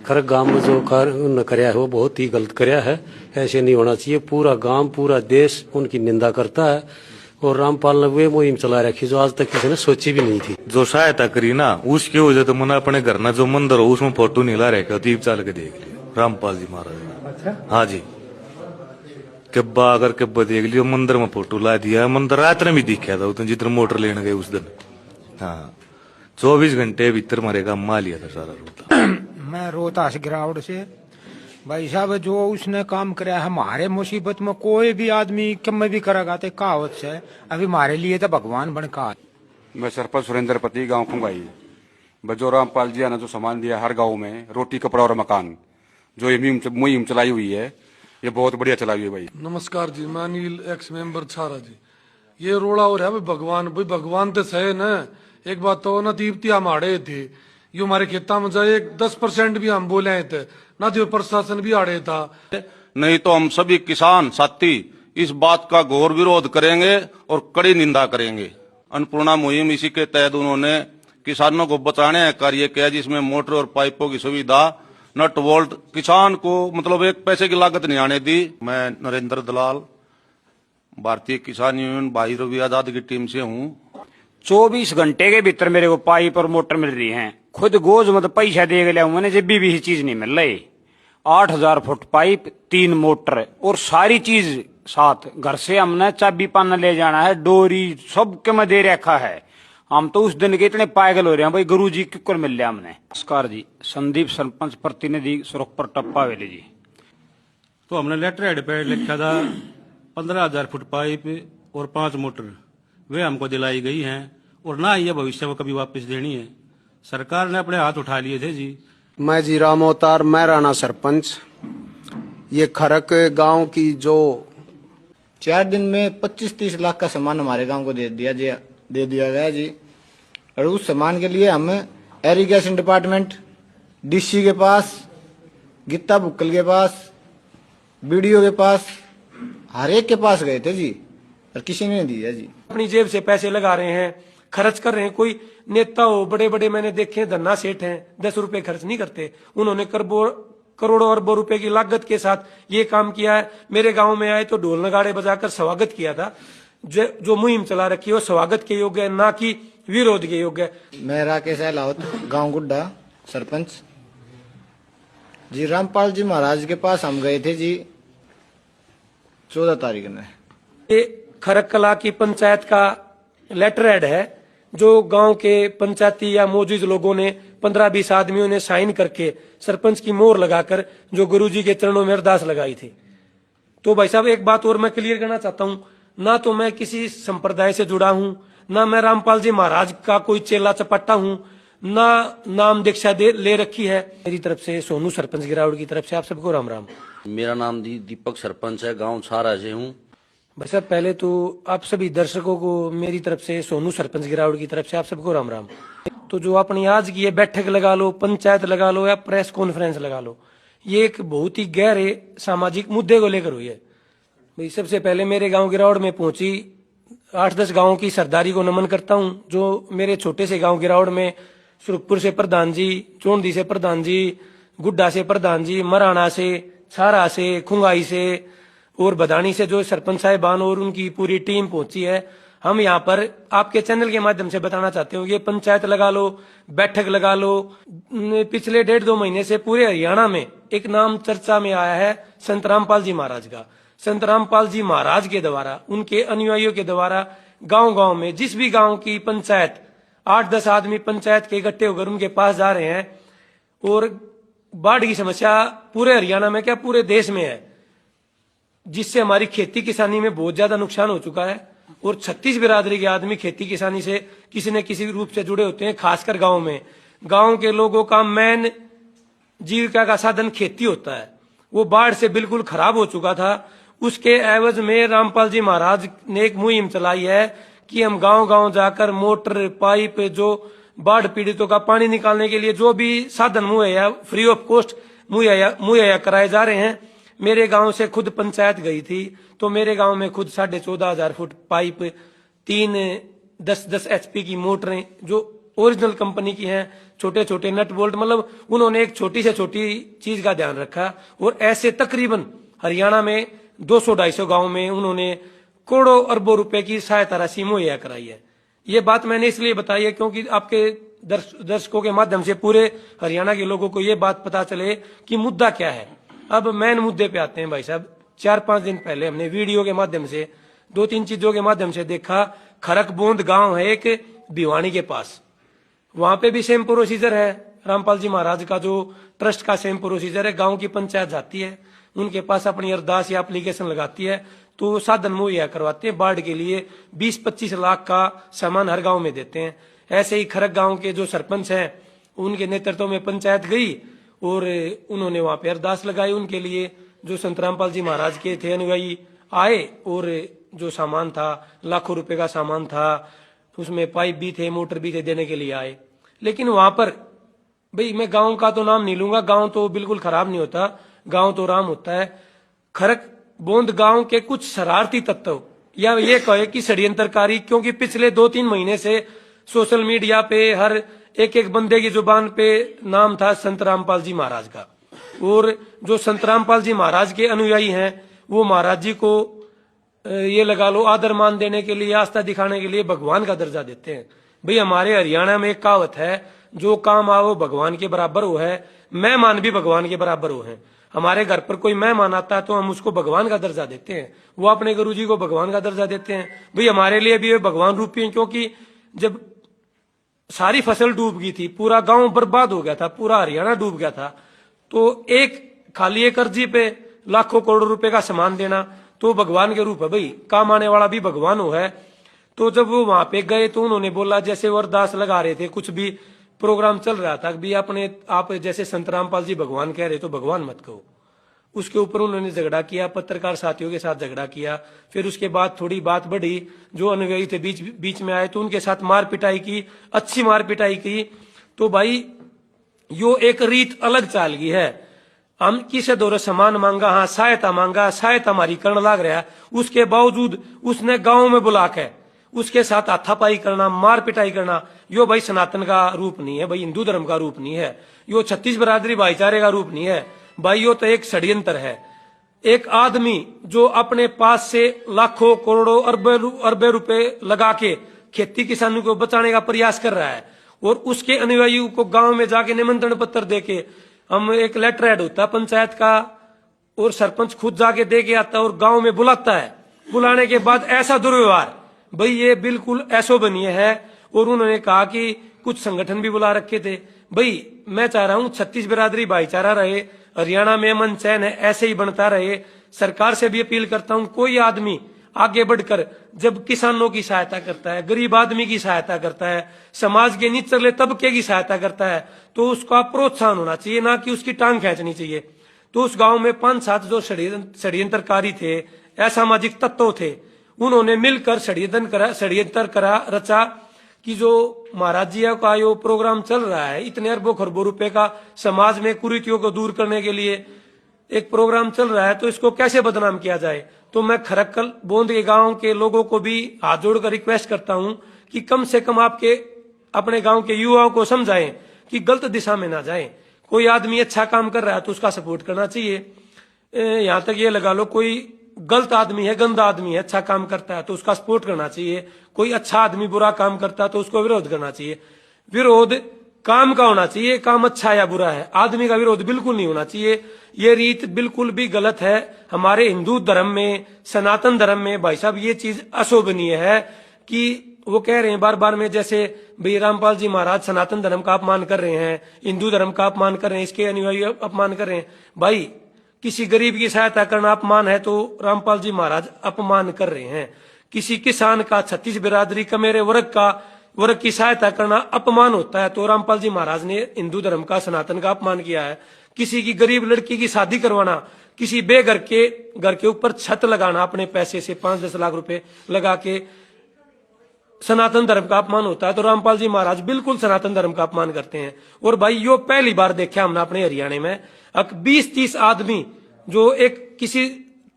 खरक गांव में जो कार्य करया है वो बहुत ही गलत करया है, ऐसे नहीं होना चाहिए। पूरा गांव पूरा देश उनकी निंदा करता है और रामपाल ने वे मुहिम चला रखी जो आज तक किसी ने सोची भी नहीं थी। जो सहायता करी ना उसके वजह तो मैंने अपने घर ना जो मंदिर हो उसमें फोटो नहीं ला रखा, दीप चाल के देख लिया रामपाल जी महाराज। अच्छा, हाँ जी, कब्बा अगर कब्बा देख लियो मंदिर में फोटो ला दिया। मंदिर रात में भी दिखा था उतने जितने मोटर लेने गए उस दिन। हाँ, 24 घंटे भीतर मरेगा मा लिया था सारा रोता। मैं रोहतास गिरावट से। भाई साहब जो उसने काम कराया है हमारे मुसीबत में कोई भी आदमी कम भी करेगा तो कहावत से अभी हमारे लिए तो भगवान बन का। मैं सरपंच सुरेंद्र पति गांव खुंगाई। बजो रामपाल जी ने जो सामान दिया हर गांव में, रोटी कपड़ा और मकान, जो ये मुहिम चलाई हुई है ये बहुत बढ़िया चलाई हुई है भाई। नमस्कार जी, मैं अनिल एक्स मेंबर छारा जी। ये रोड़ा हो रहा है भाई भगवान तो सहे न। एक बात तो ना दीप्ति हम आड़े थे, यो हमारे खेता में जाए 10% भी हम बोले थे ना, जो प्रशासन भी आड़े था। नहीं तो हम सभी किसान साथी इस बात का घोर विरोध करेंगे और कड़ी निंदा करेंगे। अन्नपूर्णा मुहिम इसी के तहत उन्होंने किसानों को बचाने का कार्य किया, जिसमें मोटर और पाइपों की सुविधा, नट बोल्ट, किसान को मतलब एक पैसे की लागत नहीं आने दी। मैं नरेंद्र दलाल भारतीय किसान यूनियन भाई रवि आजाद की टीम से हूँ। 24 घंटे के भीतर मेरे को पाइप और मोटर मिल रही हैं। खुद गोज मत पैसा दे गया मैंने, जब भी चीज नहीं मिल रही। 8000 फुट पाइप, 3 मोटर और सारी चीज साथ। घर से हमने चाबी पाना ले जाना है, डोरी सब के में दे रखा है। हम तो उस दिन के इतने पागल हो रहे हैं भाई, गुरु जी क्यों मिल रहा हमने। नमस्कार जी, संदीप सरपंच प्रतिनिधि सुरखपुर टप्पा वेले जी। तो हमने लेटर हेड पे लिखा था 15,000 फुट पाइप और 5 मोटर, वे हमको दिलाई गई हैं और ना ये भविष्य में कभी वापस देनी है। सरकार ने अपने हाथ उठा लिए थे जी। मैं जी राम अवतार, मैं राणा सरपंच। ये खरक गांव की जो 4 दिन में 25-30 लाख का सामान हमारे गांव को दे दिया गया जी। और उस सामान के लिए हम एरीगेशन डिपार्टमेंट, डीसी के पास, गीता बुक्कल के पास, बीडीओ के पास, हर एक के पास गए थे जी, और किसी ने नहीं दिया जी। अपनी जेब से पैसे लगा रहे हैं, खर्च कर रहे हैं। कोई नेता हो, बड़े बड़े मैंने देखे धन्ना सेठ हैं, 10 रुपए खर्च नहीं करते। उन्होंने करोड़ों अरबों रुपए की लागत के साथ ये काम किया है। मेरे गांव में आए तो ढोल नगाड़े बजाकर स्वागत किया था। जो मुहिम चला रखी है वो स्वागत के योग्य है, ना कि विरोध के योग्य है। मैं राकेश अहलावत, गांव गुड्डा, सरपंच जी। रामपाल जी महाराज के पास हम गए थे जी 14 तारीख में। ये खरक कला की पंचायत का लेटर हेड है, जो गांव के पंचायती या मौजूद लोगों ने 15-20 आदमियों ने साइन करके सरपंच की मोहर लगाकर जो गुरुजी के चरणों में अरदास लगाई थी। तो भाई साहब एक बात और मैं क्लियर करना चाहता हूं, ना तो मैं किसी संप्रदाय से जुड़ा हूं, ना मैं रामपाल जी महाराज का कोई चेला चपट्टा हूं, ना नाम दीक्षा ले रखी है। मेरी तरफ से, सोनू सरपंच गिरावड़ की तरफ से आप सबको राम राम। मेरा नाम दीपक सरपंच है, गांव छारा से हूँ। भाई साहब पहले तो आप सभी दर्शकों को मेरी तरफ से, सोनू सरपंच गिरावड़ की तरफ से आप सबको राम राम। तो जो अपनी आज की ये बैठक लगा लो, पंचायत लगा लो या प्रेस कॉन्फ्रेंस लगा लो, ये एक बहुत ही गहरे सामाजिक मुद्दे को लेकर हुई है। भाई सबसे पहले मेरे गांव गिरावड़ में पहुंची 8-10 गांवों की सरदारी को नमन करता हूं। जो मेरे छोटे से गांव गिरावड़ में सुरखपुर से प्रधान जी, चोंडी से प्रधान जी, गुड्डा से प्रधान जी, मराना से, छारा से, खुंगाई से और बदानी से जो सरपंच साहिबान और उनकी पूरी टीम पहुंची है। हम यहाँ पर आपके चैनल के माध्यम से बताना चाहते हो, ये पंचायत लगा लो, बैठक लगा लो। पिछले 1.5-2 महीने से पूरे हरियाणा में एक नाम चर्चा में आया है संत रामपाल जी महाराज का। संत रामपाल जी महाराज के द्वारा, उनके अनुयायियों के द्वारा गांव गांव में जिस भी गांव की पंचायत 8-10 आदमी पंचायत के इकट्ठे होकर उनके पास जा रहे हैं। और बाढ़ की समस्या पूरे हरियाणा में क्या पूरे देश में है, जिससे हमारी खेती किसानी में बहुत ज्यादा नुकसान हो चुका है। और 36 बिरादरी के आदमी खेती किसानी से किसी न किसी रूप से जुड़े होते हैं। खासकर गांव में, गांव के लोगों का मेन जीविका का साधन खेती होता है। वो बाढ़ से बिल्कुल खराब हो चुका था। उसके एवज में रामपाल जी महाराज ने एक मुहिम चलाई है कि हम गांव गांव जाकर मोटर, पाइप, जो बाढ़ पीड़ितों का पानी निकालने के लिए जो भी साधन मुहैया फ्री ऑफ कॉस्ट मुहैया कराए जा रहे हैं। मेरे गांव से खुद पंचायत गई थी, तो मेरे गांव में खुद 14,500 फुट पाइप, 3 10-10 HP की मोटरें जो ओरिजिनल कंपनी की हैं, छोटे छोटे नट बोल्ट, मतलब उन्होंने एक छोटी से छोटी चीज का ध्यान रखा। और ऐसे तकरीबन हरियाणा में 200-250 गांव में उन्होंने करोड़ों अरबों रुपए की सहायता राशि मुहैया कराई है। ये बात मैंने इसलिए बताई है क्योंकि आपके दर्शकों के माध्यम से पूरे हरियाणा के लोगों को ये बात पता चले कि मुद्दा क्या है। अब मेन मुद्दे पे आते हैं भाई साहब। 4-5 दिन पहले हमने वीडियो के माध्यम से 2-3 चीजों के माध्यम से देखा। खरकबोंद गांव है एक भिवानी के पास, वहां पे भी सेम प्रोसीजर है। रामपाल जी महाराज का जो ट्रस्ट का सेम प्रोसीजर है। गांव की पंचायत जाती है, उनके पास अपनी अरदास या एप्लीकेशन लगाती है तो साधन मुहैया करवाते हैं। बाढ़ के लिए 20-25 लाख का सामान हर गांव में देते हैं। ऐसे ही खरक गांव के जो सरपंच हैं उनके नेतृत्व में पंचायत गई और उन्होंने वहां पे अरदास लगाई उनके लिए। जो संत रामपाल जी महाराज के थे अनुयायी आए और जो सामान था, लाखों रुपए का सामान था, उसमें पाइप भी थे, मोटर भी थे, देने के लिए आए। लेकिन वहां पर भाई मैं गांव का तो नाम नहीं लूंगा, गांव तो बिल्कुल खराब नहीं होता, गांव तो राम होता है। खरक बोंद गांव के कुछ शरारती तत्व या ये कहे कि षड्यंत्रकारी, क्योंकि पिछले 2-3 महीने से सोशल मीडिया पे हर एक बंदे की जुबान पे नाम था संत रामपाल जी महाराज का। और जो संत रामपाल जी महाराज के अनुयायी हैं वो महाराज जी को ये लगा लो आदर मान देने के लिए, आस्था दिखाने के लिए भगवान का दर्जा देते हैं। भाई हमारे हरियाणा में एक कहावत है, जो काम आओ भगवान के बराबर हो है, मेहमान भी भगवान के बराबर हो है। हमारे घर पर कोई मेहमान आता है तो हम उसको भगवान का दर्जा देते हैं, वो अपने गुरुजी को भगवान का दर्जा देते हैं। भाई हमारे लिए भी वे भगवान रूपी हैं, क्योंकि जब सारी फसल डूब गई थी, पूरा गांव बर्बाद हो गया था, पूरा हरियाणा डूब गया था, तो एक खाली एक अर्जी पे लाखों करोड़ों रुपए का सामान देना तो भगवान के रूप है। भाई काम आने वाला भी भगवान हो है। तो जब वो वहां पे गए तो उन्होंने बोला, जैसे वो अरदास लगा रहे थे, कुछ भी प्रोग्राम चल रहा था, भी आप जैसे संत रामपाल जी भगवान कह रहे तो भगवान मत कहो। उसके ऊपर उन्होंने झगड़ा किया, पत्रकार साथियों के साथ झगड़ा किया। फिर उसके बाद थोड़ी बात बढ़ी, जो अनुयायी थे बीच में आए तो उनके साथ मार पिटाई की, अच्छी मार पिटाई की। तो भाई यो एक रीत अलग चाल गई है। हम किसे दौरे सामान मांगा, हाँ सहायता मांगा, सहायता हमारी करण लाग रहा है, उसके बावजूद उसने गांव में बुला के उसके साथ हाथापाई करना, मार पिटाई करना, यो भाई सनातन का रूप नहीं है, भाई हिंदू धर्म का रूप नहीं है, यो छत्तीस बरादरी भाईचारे का रूप नहीं है। भाई यो तो एक षड्यंत्र है। एक आदमी जो अपने पास से लाखों करोड़ों अरबे रुपए लगा के खेती किसानों को बचाने का प्रयास कर रहा है और उसके अनुयायियों को गांव में जाके निमंत्रण पत्र देके, हम एक लेटर हेड होता है पंचायत का और सरपंच खुद जाके दे के आता है और गांव में बुलाता है। बुलाने के बाद ऐसा दुर्व्यवहार, भाई ये बिल्कुल अशोभनीय है। और उन्होंने कहा कि कुछ संगठन भी बुला रखे थे। भाई मैं चाह रहा हूं छत्तीस बिरादरी भाईचारा रहे, हरियाणा में अमन चैन है, ऐसे ही बनता रहे। सरकार से भी अपील करता हूं, कोई आदमी आगे बढ़कर जब किसानों की सहायता करता है, गरीब आदमी की सहायता करता है, समाज के निचले तबके की सहायता करता है, तो उसका प्रोत्साहन होना चाहिए, ना कि उसकी टांग खींचनी चाहिए। तो उस गांव में 5-7 जो षड्यंत्रकारी थे, असामाजिक तत्व थे, उन्होंने मिलकर षड्यंत्र करा रचा कि जो महाराज जी का यो प्रोग्राम चल रहा है, इतने अरबों खरबों रुपए का समाज में कुरीतियों को दूर करने के लिए एक प्रोग्राम चल रहा है, तो इसको कैसे बदनाम किया जाए। तो मैं खरक्कल बोंद के गांव के लोगों को भी हाथ जोड़कर रिक्वेस्ट करता हूं कि कम से कम आपके अपने गांव के युवाओं को समझाएं कि गलत दिशा में ना जाएं। कोई आदमी अच्छा काम कर रहा है तो उसका सपोर्ट करना चाहिए। यहां तक ये लगा लो, कोई गलत आदमी है, गंदा आदमी है, अच्छा काम करता है तो उसका सपोर्ट करना चाहिए। कोई अच्छा आदमी बुरा काम करता है तो उसको विरोध करना चाहिए। विरोध काम का होना चाहिए, काम अच्छा या बुरा है, आदमी का विरोध बिल्कुल नहीं होना चाहिए। ये रीत बिल्कुल भी गलत है। हमारे हिंदू धर्म में, सनातन धर्म में भाई साहब ये चीज अशोभनीय है कि वो कह रहे हैं बार बार में, जैसे भाई रामपाल जी महाराज सनातन धर्म का अपमान कर रहे हैं, हिंदू धर्म का अपमान कर रहे हैं, इसके अनुयायी अपमान कर रहे हैं। भाई किसी गरीब की सहायता करना अपमान है तो रामपाल जी महाराज अपमान कर रहे हैं। किसी किसान का, छत्तीस बिरादरी का, मेरे वर्ग की सहायता करना अपमान होता है तो रामपाल जी महाराज ने हिंदू धर्म का, सनातन का अपमान किया है। किसी की गरीब लड़की की शादी करवाना, किसी बेघर के घर के ऊपर छत लगाना अपने पैसे से 5-10 लाख रुपए लगा के सनातन धर्म का अपमान होता है तो रामपाल जी महाराज बिल्कुल सनातन धर्म का अपमान करते हैं। और भाई यो पहली बार देखा हमने अपने हरियाणा में। अब 20-30 आदमी जो एक किसी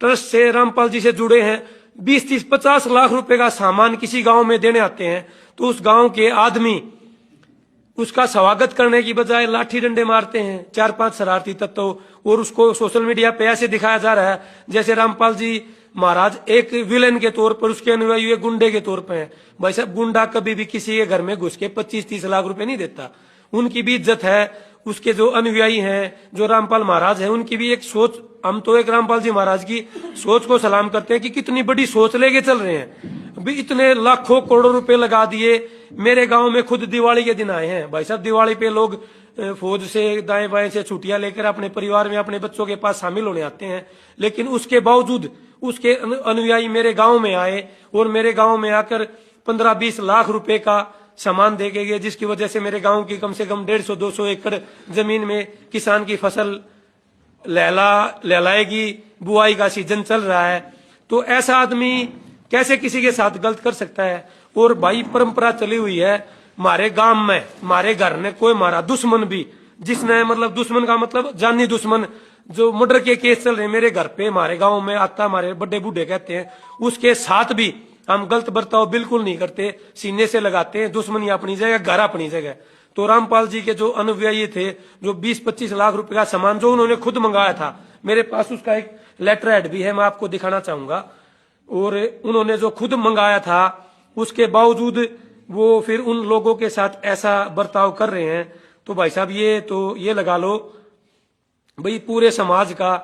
ट्रस्ट से रामपाल जी से जुड़े हैं, 20-30-50 लाख रुपए का सामान किसी गांव में देने आते हैं तो उस गांव के आदमी उसका स्वागत करने की बजाय लाठी डंडे मारते हैं 4-5 शरारती तत्व, और उसको सोशल मीडिया पे ऐसे दिखाया जा रहा है जैसे रामपाल जी महाराज एक विलेन के तौर पर, उसके अनुयायी एक गुंडे के तौर पर हैं। भाई साहब, गुंडा कभी भी किसी के घर में घुस के 25-30 लाख रुपए नहीं देता। उनकी भी इज्जत है। उसके जो अनुयायी हैं, जो रामपाल महाराज हैं, उनकी भी एक सोच, हम तो एक रामपाल जी महाराज की सोच को सलाम करते हैं कि कितनी बड़ी सोच लेके चल रहे हैं। भी इतने लाखों करोड़ों रुपए लगा दिए। मेरे गांव में खुद दिवाली के दिन आए हैं भाई साहब। दिवाली पे लोग फौज से दाएं बाएं से छुट्टियां लेकर अपने परिवार में अपने बच्चों के पास शामिल होने आते हैं, लेकिन उसके बावजूद उसके अनुयायी मेरे गांव में आए और मेरे गांव में आकर 15-20 लाख रुपए का सामान दे के गए, जिसकी वजह से मेरे गांव की कम से कम 150-200 एकड़ जमीन में किसान की फसल लहलाएगी। बुआई का सीजन चल रहा है, तो ऐसा आदमी कैसे किसी के साथ गलत कर सकता है। और भाई परंपरा चली हुई है हमारे गांव में, हमारे घर ने कोई मारा दुश्मन भी, जिसने मतलब दुश्मन का मतलब जानी दुश्मन, जो मर्डर के केस चल रहे मेरे घर पे हमारे गांव में आता, हमारे बड़े बूढ़े कहते हैं, उसके साथ भी हम गलत बर्ताव बिल्कुल नहीं करते, सीने से लगाते हैं। दुश्मनी अपनी जगह, घर अपनी जगह। तो रामपाल जी के जो अनुयायी थे, जो 20-25 लाख रुपए का सामान जो उन्होंने खुद मंगाया था, मेरे पास उसका एक लेटर हेड भी है, मैं आपको दिखाना चाहूंगा। और उन्होंने जो खुद मंगाया था, उसके बावजूद वो फिर उन लोगों के साथ ऐसा बर्ताव कर रहे हैं। तो भाई साहब, ये लगा लो भाई, पूरे समाज का,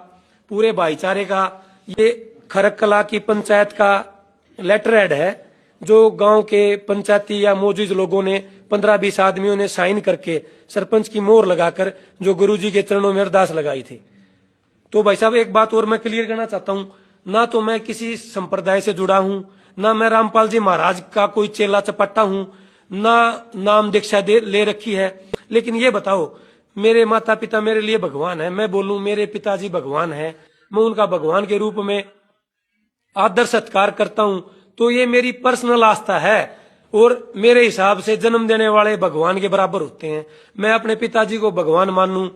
पूरे भाईचारे का, ये खरक कला की पंचायत का लेटर हेड है, जो गांव के पंचायती या मौजूद लोगों ने 15-20 आदमियों ने साइन करके सरपंच की मोहर लगाकर जो गुरुजी के चरणों में अरदास लगाई थी। तो भाई साहब, एक बात और मैं क्लियर करना चाहता हूं, ना तो मैं किसी संप्रदाय से जुड़ा हूं, ना मैं रामपाल जी महाराज का कोई चेला चपट्टा हूं, ना नाम दीक्षा ले रखी है। लेकिन ये बताओ, मेरे माता पिता मेरे लिए भगवान है। मैं बोलूं मेरे पिताजी भगवान है, मैं उनका भगवान के रूप में आदर सत्कार करता हूं, तो ये मेरी पर्सनल आस्था है और मेरे हिसाब से जन्म देने वाले भगवान के बराबर होते हैं। मैं अपने पिताजी को भगवान मानूं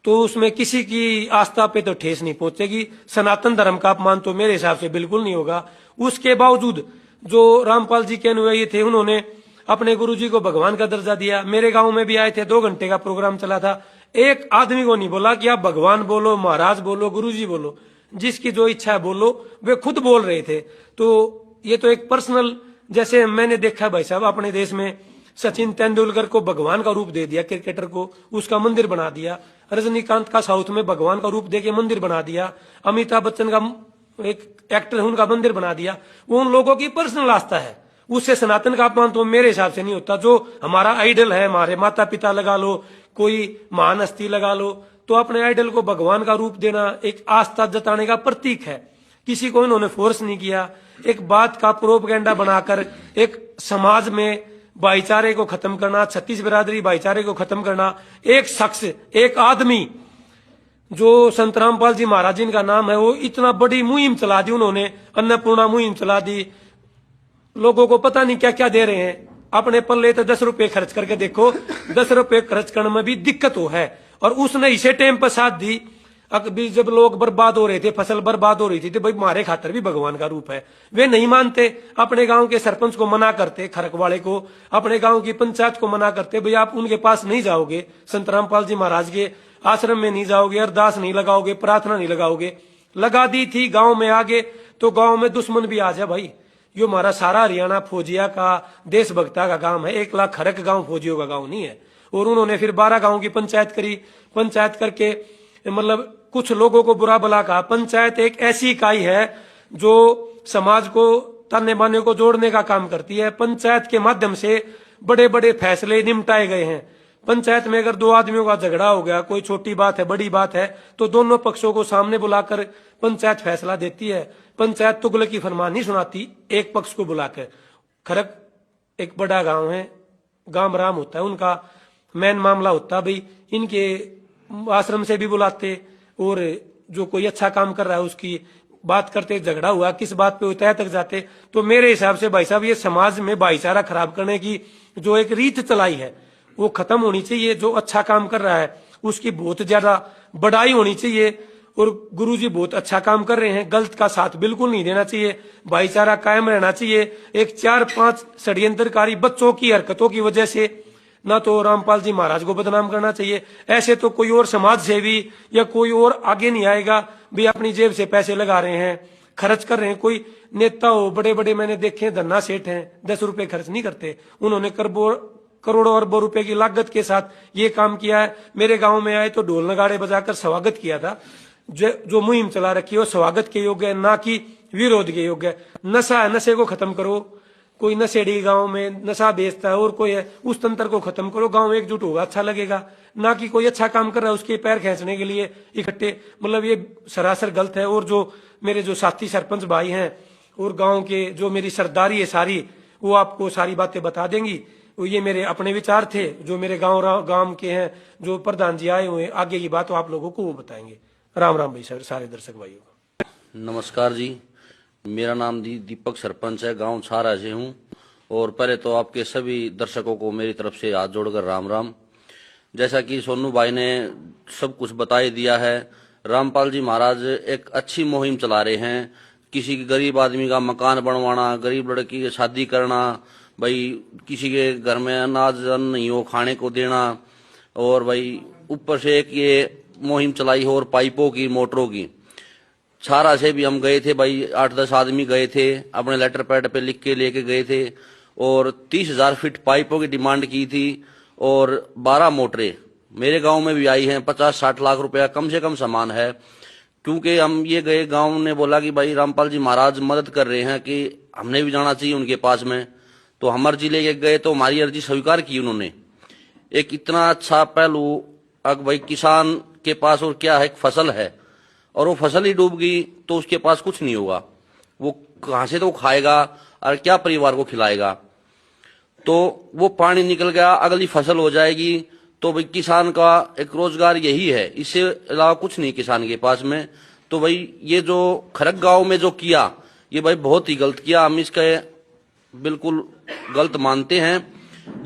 तो उसमें किसी की आस्था पे तो ठेस नहीं पहुंचेगी। सनातन धर्म का अपमान तो मेरे हिसाब से बिल्कुल नहीं होगा। उसके बावजूद जो रामपाल जी के अनुयायी थे, उन्होंने अपने गुरुजी को भगवान का दर्जा दिया। मेरे गांव में भी आए थे, 2 घंटे का प्रोग्राम चला था। एक आदमी को नहीं बोला कि आप भगवान बोलो, महाराज बोलो, गुरुजी बोलो, जिसकी जो इच्छा है बोलो, वे खुद बोल रहे थे। तो ये तो एक पर्सनल, जैसे मैंने देखा भाई साहब अपने देश में सचिन तेंदुलकर को भगवान का रूप दे दिया, क्रिकेटर को, उसका मंदिर बना दिया। रजनीकांत का साउथ में भगवान का रूप देके मंदिर बना दिया। अमिताभ बच्चन का एक एक्टर है, उनका मंदिर बना दिया। वो उन लोगों की पर्सनल आस्था है, उससे सनातन का अपमान तो मेरे हिसाब से नहीं होता। जो हमारा आइडल है, हमारे माता पिता लगा लो, कोई महान हस्ती लगा लो, तो अपने आइडल को भगवान का रूप देना एक आस्था जताने का प्रतीक है। किसी को इन्होंने फोर्स नहीं किया। एक बात का प्रोपेगेंडा बनाकर एक समाज में भाईचारे को खत्म करना, 36 बिरादरी भाईचारे को खत्म करना, एक शख्स, एक आदमी जो संत रामपाल जी महाराज जिनका नाम है, वो इतना बड़ी मुहिम चला दी उन्होंने, अन्नपूर्णा मुहिम चला दी। लोगों को पता नहीं क्या क्या दे रहे हैं। अपने पल्ले तो 10 रुपए खर्च करके देखो, 10 रुपए खर्च करने में भी दिक्कत हो है। और उसने इसे टाइम पर साथ दी अभी जब लोग बर्बाद हो रहे थे, फसल बर्बाद हो रही थी, तो भाई हमारे खातर भी भगवान का रूप है। वे नहीं मानते, अपने गांव के सरपंच को मना करते, खरक वाले को, अपने गांव की पंचायत को मना करते, भाई आप उनके पास नहीं जाओगे, संत रामपाल जी महाराज के आश्रम में नहीं जाओगे, अरदास नहीं लगाओगे, प्रार्थना नहीं लगाओगे। लगा दी थी, गांव में आगे तो गांव में दुश्मन भी आ जाए। भाई यो हमारा सारा हरियाणा फौजिया का, देशभक्ता का गांव है। 1 लाख खरक गांव फौजियों का गांव नहीं है। और उन्होंने फिर 12 गांव की पंचायत करी। पंचायत करके मतलब कुछ लोगों को बुरा भला कहा। पंचायत एक ऐसी इकाई है जो समाज को, ताने बाने को जोड़ने का काम करती है। पंचायत के माध्यम से बड़े बड़े फैसले निपटाए गए हैं। पंचायत में अगर 2 आदमियों का झगड़ा हो गया, कोई छोटी बात है, बड़ी बात है, तो दोनों पक्षों को सामने बुलाकर पंचायत फैसला देती है। पंचायत तुगलकी फरमान नहीं सुनाती एक पक्ष को बुलाकर। खरक एक बड़ा गांव है, गांव राम होता है, उनका मेन मामला होता है भाई, इनके आश्रम से भी बुलाते और जो कोई अच्छा काम कर रहा है उसकी बात करते, झगड़ा हुआ किस बात पे तय तक जाते। तो मेरे हिसाब से भाई साहब, ये समाज में भाईचारा खराब करने की जो एक रीत चलाई है वो खत्म होनी चाहिए। जो अच्छा काम कर रहा है उसकी बहुत ज्यादा बड़ाई होनी चाहिए। और गुरुजी बहुत अच्छा काम कर रहे हैं, गलत का साथ बिल्कुल नहीं देना चाहिए, भाईचारा कायम रहना चाहिए। एक 4-5 षड्यंत्रकारी बच्चों की हरकतों की वजह से ना तो रामपाल जी महाराज को बदनाम करना चाहिए। ऐसे तो कोई और समाज सेवी या कोई और आगे नहीं आएगा भी अपनी जेब से पैसे लगा रहे हैं, खर्च कर रहे हैं। कोई नेता हो, बड़े बड़े मैंने देखे धन्ना सेठ हैं, 10 रुपए खर्च नहीं करते। उन्होंने करोड़ों अरबों रुपए की लागत के साथ ये काम किया है। मेरे गांव में आए तो ढोल नगाड़े बजाकर स्वागत किया था। जो मुहिम चला रखी है वो स्वागत के योग्य है, ना कि विरोध के योग्य है। नशा है, नशे को खत्म करो। कोई नशेड़ी गांव में नशा बेचता है और कोई है, उस तंत्र को खत्म करो। गांव एकजुट होगा, अच्छा लगेगा। ना कि कोई अच्छा काम कर रहा है उसके पैर खींचने के लिए इकट्ठे, मतलब ये सरासर गलत है। और जो मेरे जो साथी सरपंच भाई हैं और गांव के जो मेरी सरदारी है सारी, वो आपको सारी बातें बता देंगी। ये मेरे अपने विचार थे, जो मेरे गांव के हैं, जो प्रधान जी आए हुए, आगे की बात आप लोगों को वो बताएंगे। राम राम भाई सर, सारे दर्शक भाइयों को नमस्कार जी। मेरा नाम दीपक सरपंच है, गांव छारा से हूं। और पहले तो आपके सभी दर्शकों को मेरी तरफ से हाथ जोड़कर राम राम। जैसा कि सोनू भाई ने सब कुछ बता ही दिया है, रामपाल जी महाराज एक अच्छी मुहिम चला रहे हैं। किसी के गरीब आदमी का मकान बनवाना, गरीब लड़की की शादी करना, भाई किसी के घर में अनाज नहीं हो खाने को देना, और भाई ऊपर से एक ये मुहिम चलाई हो और पाइपों की, मोटरों की। छारा से भी हम गए थे भाई, 8-10 आदमी गए थे, अपने लेटर पैड पे लिख के लेके गए थे और 30,000 फीट पाइपों की डिमांड की थी और 12 मोटरें मेरे गांव में भी आई हैं। 50-60 लाख रुपया कम से कम सामान है। क्योंकि हम ये गए, गांव ने बोला कि भाई रामपाल जी महाराज मदद कर रहे हैं कि हमने भी जाना चाहिए उनके पास में। तो हम अर्जी लेके गए तो हमारी अर्जी स्वीकार की उन्होंने। एक इतना अच्छा पहलू, अगर भाई किसान के पास और क्या है, एक फसल है और वो फसल ही डूब गई तो उसके पास कुछ नहीं होगा। वो कहां से तो खाएगा और क्या परिवार को खिलाएगा। तो वो पानी निकल गया, अगली फसल हो जाएगी। तो भाई किसान का एक रोजगार यही है, इससे अलावा कुछ नहीं किसान के पास में। तो भाई ये जो खरक गांव में जो किया, ये भाई बहुत ही गलत किया। हम इसका बिल्कुल गलत मानते हैं।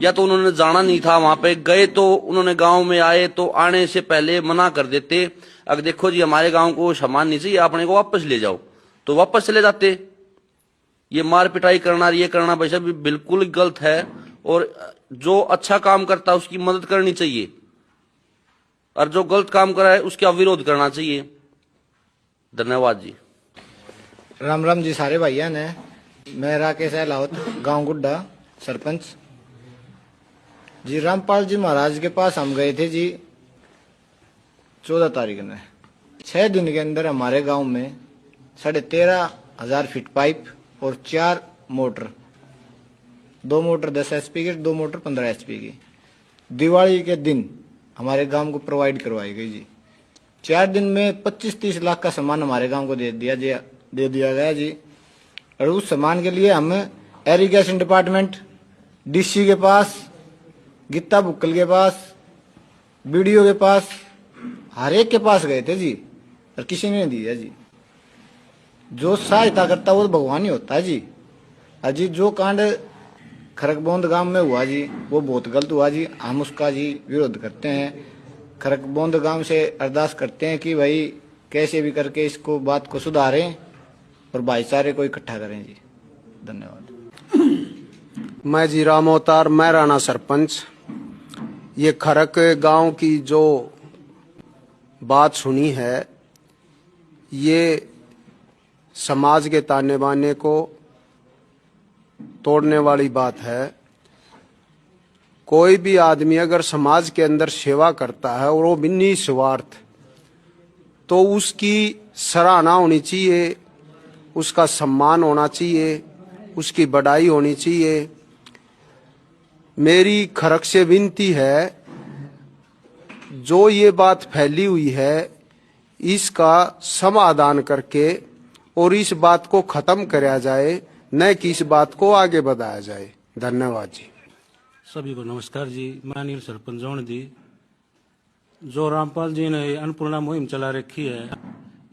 या तो उन्होंने जाना नहीं था, वहां पे गए तो उन्होंने गांव में आए तो आने से पहले मना कर देते। अगर देखो जी हमारे गांव को सामान नहीं चाहिए, अपने को वापस ले जाओ, तो वापस चले जाते। ये मार पिटाई करना, ये करना भाई साहब बिल्कुल गलत है। और जो अच्छा काम करता है उसकी मदद करनी चाहिए और जो गलत काम करा है उसका विरोध करना चाहिए। धन्यवाद जी। राम राम जी सारे भाइयों ने। मैं राकेश अहलावत, गांव गुड्डा, सरपंच जी। रामपाल जी महाराज के पास हम गए थे जी 14 तारीख में। 6 दिन के अंदर हमारे गांव में 13,500 फीट पाइप और 4 मोटर, 2 मोटर 10 HP की, 2 मोटर 15 HP की, दिवाली के दिन हमारे गांव को प्रोवाइड करवाई गई जी। 4 दिन में 25-30 लाख का सामान हमारे गांव को दे दिया गया जी। और उस सामान के लिए हम इरिगेशन डिपार्टमेंट, DC के पास, गीता बुक्कल के पास, BDO के पास, हर एक के पास गए थे जी, और किसी ने नहीं दिया जी। जो सहायता करता वो भगवान ही होता है जी। अजी जो कांड खरकबोंद गांव में हुआ जी, वो बहुत गलत हुआ जी। हम उसका जी विरोध करते हैं। खरकबोंद गांव से अरदास करते हैं कि भाई कैसे भी करके इसको बात को सुधारें और भाईचारे को इकट्ठा करें जी। धन्यवाद। मैं जी राम अवतार, मैं राणा सरपंच। ये खरक गांव की जो बात सुनी है, ये समाज के ताने बाने को तोड़ने वाली बात है। कोई भी आदमी अगर समाज के अंदर सेवा करता है और वो भी निस्वार्थ, तो उसकी सराहना होनी चाहिए, उसका सम्मान होना चाहिए, उसकी बढ़ाई होनी चाहिए। मेरी खरक से विनती है, जो ये बात फैली हुई है इसका समाधान करके और इस बात को खत्म कराया जाए, न कि इस बात को आगे बढ़ाया जाए। धन्यवाद जी। सभी को नमस्कार जी। माननीय सरपंच जौन जी, जो रामपाल जी ने अन्नपूर्णा मुहिम चला रखी है,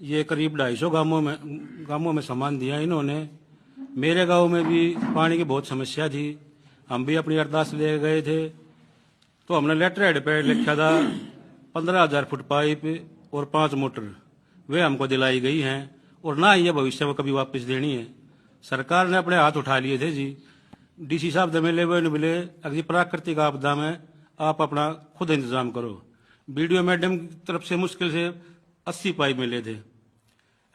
ये करीब 250 गांवों में सामान दिया इन्होंने। मेरे गांव में भी पानी की बहुत समस्या थी, हम भी अपनी अरदास ले गए थे। तो हमने लेटर हेड पे लिखा था 15,000 फुट पाइप और 5 मोटर, वे हमको दिलाई गई हैं और ना ये भविष्य में कभी वापस देनी है। सरकार ने अपने हाथ उठा लिए थे जी। DC साहब दमेले हुए मिले, अगली प्राकृतिक आपदा में आप अपना खुद इंतजाम करो। बीडीओ मैडम की तरफ से मुश्किल से 80 पाइप मिले थे।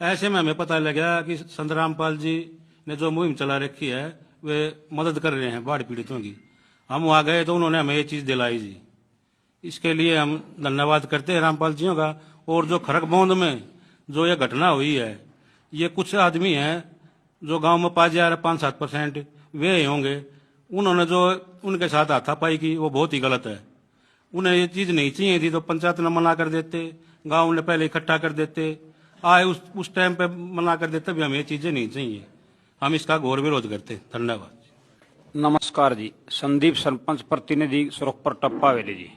ऐसे में हमें पता लगा कि संत रामपाल जी ने जो मुहिम चला रखी है वे मदद कर रहे हैं बाढ़ पीड़ितों की। हम वहाँ गए तो उन्होंने हमें ये चीज़ दिलाई जी। इसके लिए हम धन्यवाद करते हैं रामपाल जियों का। और जो खरगबोंद में जो ये घटना हुई है, ये कुछ आदमी हैं जो गांव में 5-7% वे ही होंगे, उन्होंने जो उनके साथ हाथापाई की वो बहुत ही गलत है। उन्हें ये चीज़ नहीं चाहिए थी तो पंचायत ने मना कर देते, गांव ने पहले इकट्ठा कर देते, आए उस टाइम पे मना कर देते भी हमें ये चीज़ें नहीं चाहिए। हम इसका घोर विरोध करते हैं। धन्यवाद। नमस्कार जी, संदीप सरपंच प्रतिनिधि सुरखपुर टप्पा वेले जी।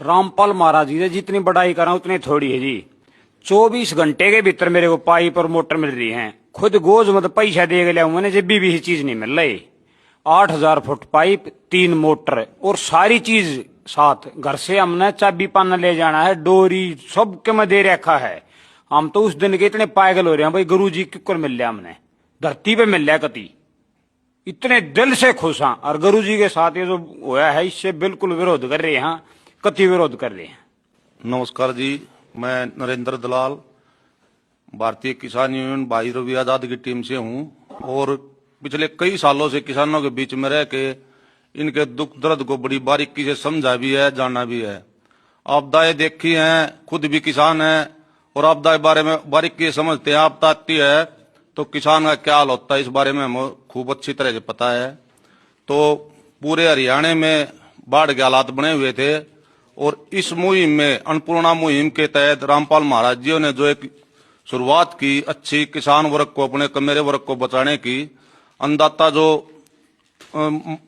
रामपाल महाराज जी ने जितनी बढ़ाई करा उतनी थोड़ी है जी। 24 घंटे के भीतर मेरे को पाइप और मोटर मिल रही हैं। खुद गोज मत पैसा दे गया मैंने जब भी ये चीज नहीं मिल रही। 8000 फुट पाइप, 3 मोटर और सारी चीज साथ। घर से हमने चाबी पाना ले जाना है, डोरी सब के में दे रखा है। हम तो उस दिन के इतने पागल हो रहे हैं भाई, गुरु जी क्यों मिल लिया हमने, धरती पे मिल लिया कति, इतने दिल से खुश हैं। और गुरु जी के साथ ये जो हुआ है इससे बिल्कुल विरोध कर रहे हैं, कति विरोध कर रहे हैं। नमस्कार जी, मैं नरेंद्र दलाल भारतीय किसान यूनियन भाई रवि आजाद की टीम से हूं और पिछले कई सालों से किसानों के बीच में रह के इनके दुख दर्द को बड़ी बारीकी से समझा भी है, जाना भी है। आपदाएं देखी हैं, खुद भी किसान हैं और आपदाएं बारे में बारीकी से समझते हैं। आपदा आती है तो किसान का क्या हाल होता है इस बारे में हमें खूब अच्छी तरह से पता है। तो पूरे हरियाणा में बाढ़ के हालात बने हुए थे और इस मुहिम में, अन्नपूर्णा मुहिम के तहत रामपाल महाराज जी ने जो एक शुरुआत की अच्छी, किसान वर्ग को, अपने कमेरे वर्ग को बचाने की, अन्नदाता जो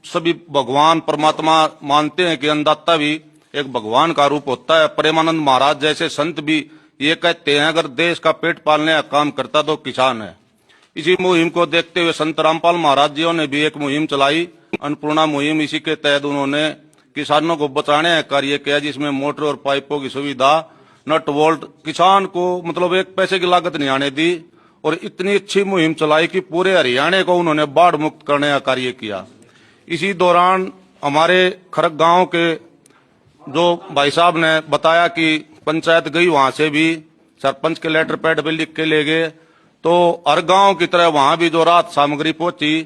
सभी भगवान परमात्मा मानते हैं कि अन्नदाता भी एक भगवान का रूप होता है। प्रेमानंद महाराज जैसे संत भी ये कहते हैं अगर देश का पेट पालने का काम करता तो किसान है। इसी मुहिम को देखते हुए संत रामपाल महाराज जी ने भी एक मुहिम चलाई, अन्नपूर्णा मुहिम। इसी के तहत उन्होंने किसानों को बचाने का कार्य किया, जिसमें मोटर और पाइपों की सुविधा, नट बोल्ट, किसान को मतलब 1 पैसे की लागत नहीं आने दी और इतनी अच्छी मुहिम चलाई कि पूरे हरियाणा को उन्होंने बाढ़ मुक्त करने का कार्य किया। इसी दौरान हमारे खरग गांव के जो भाई साहब ने बताया कि पंचायत गई, वहां से भी सरपंच के लेटर पैड पे लिख के ले गए, तो हर गांव की तरह वहां भी जो राहत सामग्री पहुंची।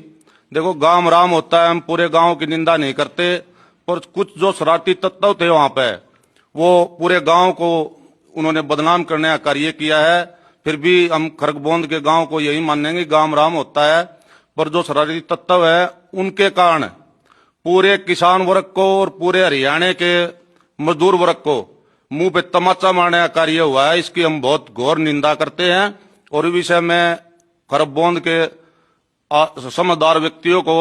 देखो गांव राम होता है, हम पूरे गांव की निंदा नहीं करते, पर कुछ जो शरारती तत्व थे वहां पे वो पूरे गांव को उन्होंने बदनाम करने का कार्य किया है। फिर भी हम खरगबोंद के गांव को यही मानेंगे, गांव राम होता है, पर जो शरारती तत्व है उनके कारण पूरे किसान वर्ग को और पूरे हरियाणा के मजदूर वर्ग को मुंह पे तमाचा मारने का कार्य हुआ है। इसकी हम बहुत घोर निंदा करते हैं और इस विषय में खरगबोंद के समझदार व्यक्तियों को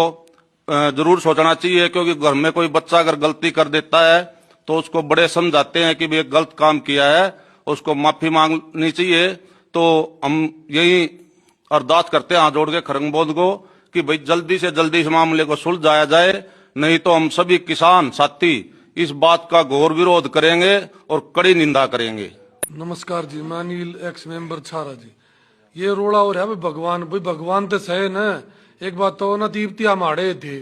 जरूर सोचना चाहिए, क्योंकि घर में कोई बच्चा अगर गलती कर देता है तो उसको बड़े समझाते हैं कि भी गलत काम किया है, उसको माफी मांगनी चाहिए। तो हम यही अरदास करते हैं हाथ जोड़ के खरगबोंद को कि भाई जल्दी से जल्दी इस मामले को सुलझाया जाए, नहीं तो हम सभी किसान साथी इस बात का घोर विरोध करेंगे और कड़ी निंदा करेंगे। नमस्कार जी, मैं अनिल एक्स मेंबर छारा जी। ये रोड़ा हो रहा है भाई भगवान तो सहे न। एक बात तो ना तीप्ति हम आड़े थे,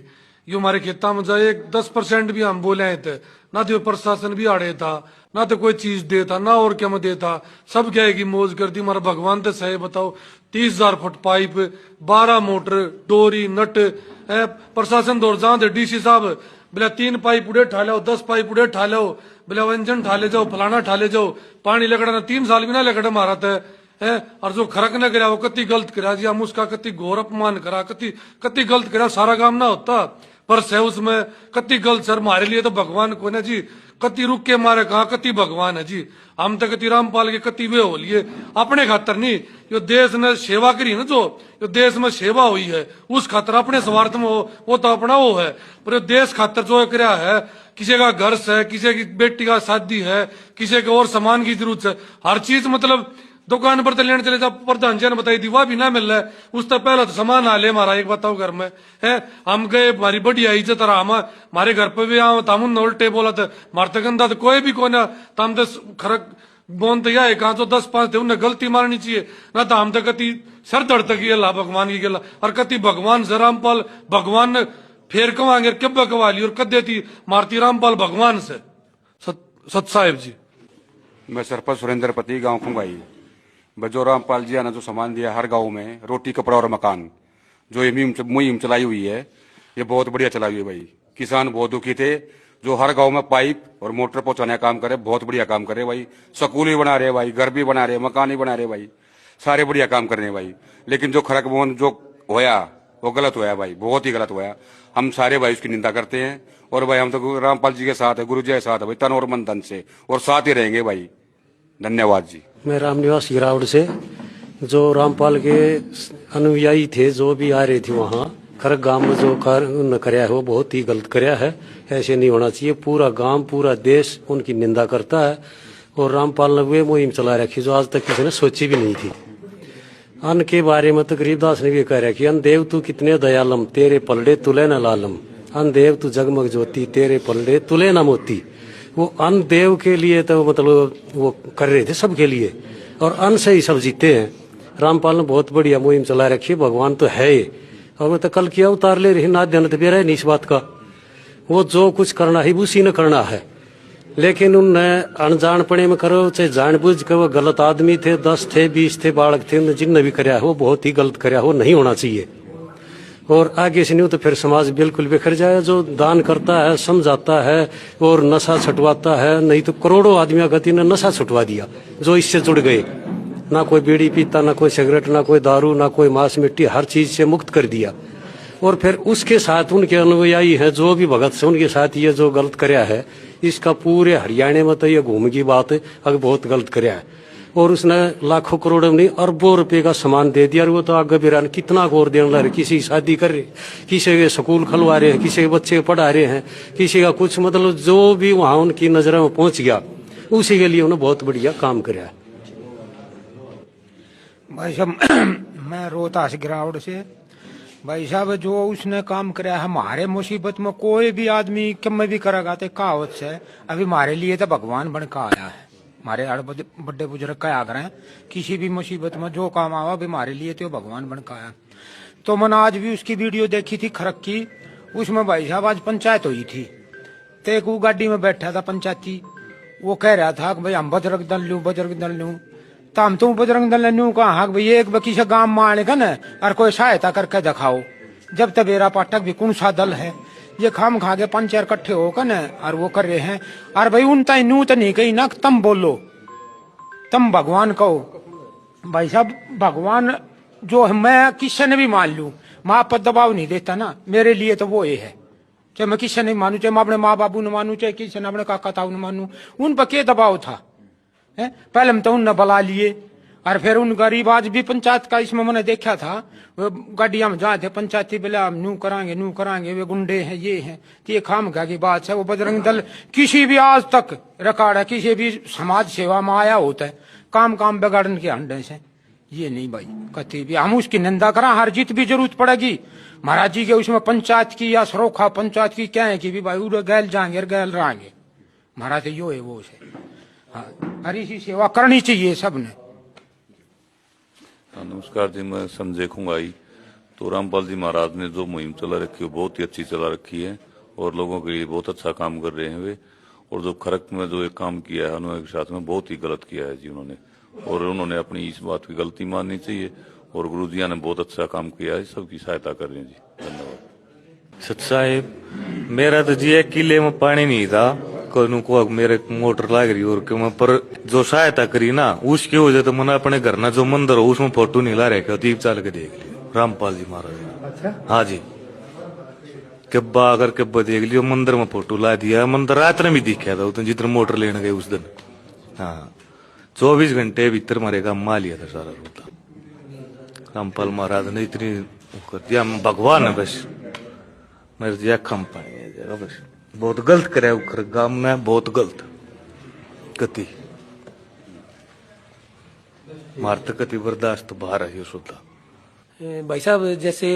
यो हमारे खेता में जाए 10% भी हम बोले थे ना, तो प्रशासन भी आड़े था ना, तो कोई चीज देता ना और क्या में देता, सब क्या है कि मौज कर दी। हमारा भगवान तो सहे बताओ, 30,000 फुट पाइप, 12 मोटर, डोरी, नट, प्रशासन दौड़ जाते डीसी साहब बोले 3 पाइप उड़े ठा लो, 10 पाइप उड़े ठा लो, बोले व्यंजन ठा ले जाओ, फलाना ठा ले जाओ, पानी लगड़ा ना 3 साल भी ना लगड़ा मारा था है। और जो खरक न करा वो कति गलत करा जी, हम उसका कति घोर अपमान करा, कति गलत करा, सारा काम ना होता पर से उसमें कति गलत। सर हमारे लिए तो भगवान को ना जी, कति रुक के मारे कहा कति भगवान है जी। हम तो कति रामपाल के कति वे हो लिए अपने खातर नहीं, जो देश ने सेवा करी ना, जो देश में सेवा हुई है उस खातर, अपने स्वार्थ में वो तो अपना वो है, पर देश खातर जो करा है, किसी का घर है, किसी की बेटी का शादी है, किसी के और सामान की जरूरत है, हर चीज मतलब दुकान पर तो लेने चले जाओ, प्रधान जी ने बताई थी वह भी ना मिल रहा है। उस तक पहला तो सामान आ ले हमारा, एक बताओ घर में है, हम गए हमारी बढ़िया इज्जत रहा, हमारे घर पे भी हम उल्टे बोला था, मारते गंदा तो कोई भी कोई ना, तो हम तो खरक बोन तो यह कहा तो 10-5 थे, उन्हें गलती मारनी चाहिए ना, तो हम तो कति सर दर्द तक ये ला भगवान की गला और कति भगवान रामपाल भगवान फिर कवांगे कब कवाली और कदे थी मारती रामपाल भगवान से सत साहेब जी। मैं सरपंच सुरेंद्रपति गांव खुंगाई। जो रामपाल जी ने जो सामान दिया हर गांव में, रोटी कपड़ा और मकान, जो ये मुहिम चलाई हुई है, ये बहुत बढ़िया चलाई हुई है भाई। किसान बहुत दुखी थे, जो हर गांव में पाइप और मोटर पहुंचाने का काम करे, बहुत बढ़िया काम करे भाई। स्कूल भी बना रहे भाई, घर भी बना रहे, मकान भी बना रहे भाई, सारे बढ़िया काम कर रहे हैं भाई। लेकिन जो खरक मोहन जो होया वो गलत होया भाई, बहुत ही गलत होया। हम सारे भाई उसकी निंदा करते हैं और भाई हम तो रामपाल जी के साथ है, गुरु जी के साथ है भाई, तन और मन धन से, और साथ ही रहेंगे भाई। धन्यवाद जी। मैं रामनिवास गिरावड़ से, जो रामपाल के अनुयायी थे जो भी आ रहे थे वहाँ खरक गांव में जो कार्य कराया है वो बहुत ही गलत कराया है, ऐसे नहीं होना चाहिए। पूरा गांव पूरा देश उनकी निंदा करता है और रामपाल ने वे मुहिम चला रखी जो आज तक किसी ने सोची भी नहीं थी। अन्न के बारे में तो गरीबदास ने भी कह रखी, अन्न देव तू कितने दयालम, तेरे पलड़े तुले न लालम, अन्न देव तू जगमग ज्योति, तेरे पलड़े तुले न मोती। वो अन्न देव के लिए तो मतलब वो कर रहे थे सबके लिए, और अन्न से ही सब जीते हैं। रामपाल ने बहुत बढ़िया मुहिम चला रखी, भगवान तो है ही। और मैं तो कल किया उतार ले रही ना ध्यान तो बेरा है नहीं इस बात का, वो जो कुछ करना है उसी ने करना है। लेकिन उनने अनजानपणे में करो चाहे जानबूझ कर, वो गलत आदमी थे, 10 थे 20 थे बालक थे, उन्हें जिनने भी कराया वो बहुत ही गलत कराया, वो नहीं होना चाहिए। और आगे से नहीं तो फिर समाज बिल्कुल बिखर जाए। जो दान करता है, समझाता है और नशा छुटवाता है, नहीं तो करोड़ों आदमियों गति ने नशा छुटवा दिया जो इससे जुड़ गए। ना कोई बीड़ी पीता, ना कोई सिगरेट, ना कोई दारू, ना कोई मांस मिट्टी, हर चीज से मुक्त कर दिया। और फिर उसके साथ उनके अनुयायी हैं जो भी भगत से, उनके साथ ये जो गलत कराया है, इसका पूरे हरियाणा में तो ये घूम की बात है, अगर बहुत गलत कराया है। और उसने लाखों करोड़ों नहीं अरबों रुपए का सामान दे दिया, और वो तो आगे बिरान कितना गौर देने लग रहे। किसी की शादी कर रहे, किसी के स्कूल खुलवा रहे हैं, किसी के बच्चे पढ़ा रहे हैं, किसी का कुछ, मतलब जो भी वहां उनकी नजरों में पहुंच गया उसी के लिए उन्होंने बहुत बढ़िया काम कराया। भाई साहब मैं रोहतास गिरावड़ से। भाई साहब जो उसने काम कराया है, हमारे मुसीबत में कोई भी आदमी कम भी करेगा तो कहावत से अभी हमारे लिए तो भगवान बन का आया है। हमारे बड़े बुजुर्ग का आग्रह है, किसी भी मुसीबत में जो काम आवा भी हमारे लिए तो भगवान बन का आया। तो मैंने आज भी उसकी वीडियो देखी थी खरक की, उसमें भाई साहब आज पंचायत हुई थी, तो एक वो गाड़ी में बैठा था पंचायती, वो कह रहा था कि भाई हम बजरंग दल लूं, बजरंग दल लूं। तो हम तुम बजरंग दल लूं कहा भाई एक बकी से गांव में आने का न और कोई सहायता करके दिखाओ। जब तक बेरा पाठक भी कौन सा दल है, ये खाम खा के 5-4 इकट्ठे होकर न और वो कर रहे हैं। और भाई उन तय नू तो नहीं कही ना, तुम बोलो, तुम भगवान कहो। भाई साहब भगवान जो है, मैं किसी ने भी मान लूं, माँ पर दबाव नहीं देता ना, मेरे लिए तो वो ये है। चाहे मैं किसी नहीं मानू, चाहे मैं अपने माँ बाबू ने मानू, चाहे किसी ने अपने काका ताऊ ने मानू, उन पर क्या दबाव था है? पहले हम तो उनने बुला लिए और फिर उन गरीब आज भी पंचायत का इसमें मैंने देखा था, वो गाड़िया में जाए थे पंचायती बोले हम नू कराएंगे, वे गुंडे हैं ये हैं, तो ये खाम खा की बात है। वो बजरंग दल किसी भी आज तक रिकॉर्ड है, किसी भी समाज सेवा में आया होता है, काम बिगाड़ने के अंडे से ये नहीं भाई कभी भी हम उसकी निंदा करा। हर जीत भी जरूरत पड़ेगी महाराज जी के उसमें पंचायत की या सरोखा पंचायत की क्या है कि भी भाई उड़े गैल जाएंगे गैल रहेंगे महाराज यो है वो से। हाँ हर इसी सेवा करनी चाहिए सबने। नमस्कार जी, मैं संजय खुंगाई। तो रामपाल जी महाराज ने जो मुहिम चला रखी है बहुत ही अच्छी चला रखी है और लोगों के लिए बहुत अच्छा काम कर रहे हैं वे। और जो खरक में जो एक काम किया है अनुयायी के साथ में बहुत ही गलत किया है जी उन्होंने, और उन्होंने अपनी इस बात की गलती माननी चाहिए। और गुरुजिया ने बहुत अच्छा काम किया है, सबकी सहायता कर रहे हैं जी। धन्यवाद। सच साहेब मेरा तो जी किले में पानी नहीं था, को मेरे मोटर लाग रही और के मैं पर जो सहायता करी ना उसकी वजह तो मैंने अपने घर ना जो मंदिर हो उसमें फोटो नहीं ला रहे, दीप चाल के देख लिया रामपाल जी महाराज। अच्छा हाँ जी, कब्बा अगर कब्बा देख लियो मंदिर में फोटो ला दिया, मंदिर रात में भी दिखा था तो जितना मोटर लेने गए उस दिन। हाँ 24 घंटे भीतर मारे का मा लिया था सारा रोता। रामपाल महाराज ने इतनी कर दिया, भगवान है बस मेरे दिया खम पाए जगह बस। बहुत गलत करे गांव में, बहुत गलत कति मारत कति बर्दाश्त बाहर है सोता। भाई साहब जैसे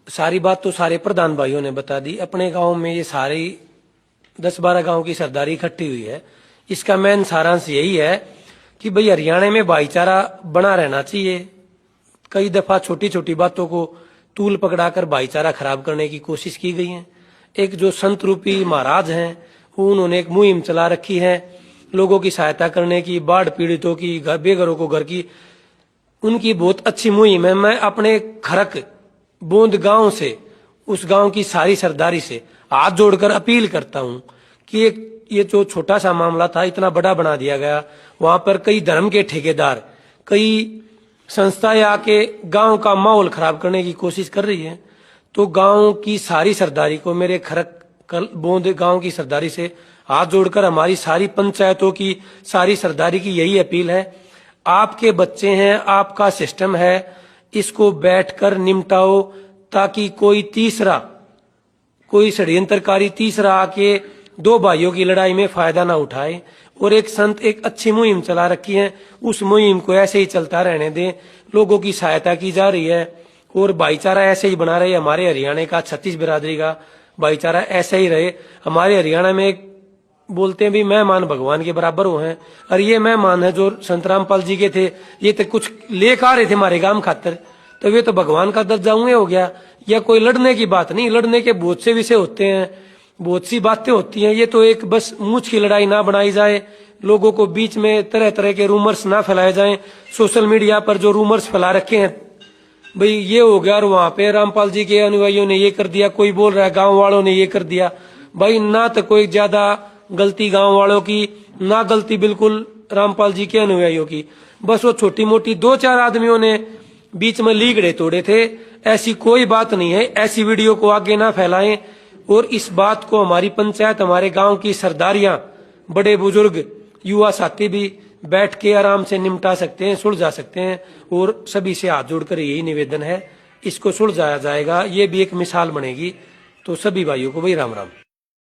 सारी बात तो सारे प्रधान भाइयों ने बता दी, अपने गांव में ये सारी 10-12 गांव की सरदारी इकट्ठी हुई है। इसका मेन सारांश यही है कि भाई हरियाणा में भाईचारा बना रहना चाहिए। कई दफा छोटी छोटी बातों को तूल पकड़ाकर भाईचारा खराब करने की कोशिश की गई है। एक जो संत रूपी महाराज हैं उन्होंने एक मुहिम चला रखी है लोगों की सहायता करने की, बाढ़ पीड़ितों की, बेघरों को घर की, उनकी बहुत अच्छी मुहिम है। मैं अपने खरक बोंद गांव से, उस गांव की सारी सरदारी से हाथ जोड़कर अपील करता हूं कि ये जो छोटा सा मामला था इतना बड़ा बना दिया गया। वहां पर कई धर्म के ठेकेदार, कई संस्थाएं आके गांव का माहौल खराब करने की कोशिश कर रही है। तो गांव की सारी सरदारी को, मेरे खरक बोंद गांव की सरदारी से हाथ जोड़कर हमारी सारी पंचायतों की सारी सरदारी की यही अपील है, आपके बच्चे हैं, आपका सिस्टम है, इसको बैठकर निपटाओ ताकि कोई षड्यंत्रकारी तीसरा आके दो भाइयों की लड़ाई में फायदा ना उठाए। और एक संत एक अच्छी मुहिम चला रखी है, उस मुहिम को ऐसे ही चलता रहने दें। लोगों की सहायता की जा रही है और भाईचारा ऐसे ही बना रहे। हमारे हरियाणा का 36 बिरादरी का भाईचारा ऐसे ही रहे। हमारे हरियाणा में बोलते हैं भी मेहमान भगवान के बराबर हो हैं, और ये मेहमान है जो संत रामपाल जी के थे, ये तो कुछ लेकर आ रहे थे हमारे गांव खातर, तो वे तो भगवान का दर्जा हुए हो गया। या कोई लड़ने की बात नहीं, लड़ने के बहुत से विषय होते हैं, बहुत सी बातें होती हैं। ये तो एक बस मूंछ की लड़ाई ना बनाई जाए, लोगों को बीच में तरह तरह के रूमर्स ना फैलाए जाएं। सोशल मीडिया पर जो रूमर्स फैला रखे हैं, भाई ये हो गया और वहां पे रामपाल जी के अनुयायियों ने ये कर दिया, कोई बोल रहा है गांव वालों ने ये कर दिया। भाई ना तो कोई ज्यादा गलती गांव वालों की, ना गलती बिल्कुल रामपाल जी के अनुयायियों की। बस वो छोटी मोटी 2-4 आदमियों ने बीच में लीगड़े तोड़े थे, ऐसी कोई बात नहीं है। ऐसी वीडियो को आगे ना फैलाएं और इस बात को हमारी पंचायत, हमारे गांव की सरदारियां, बड़े बुजुर्ग, युवा साथी भी बैठ के आराम से निपटा सकते हैं, सुलझा सकते हैं। और सभी से हाथ जोड़कर यही निवेदन है, इसको सुलझाया जाएगा, ये भी एक मिसाल बनेगी। तो सभी भाइयों को भाई राम राम।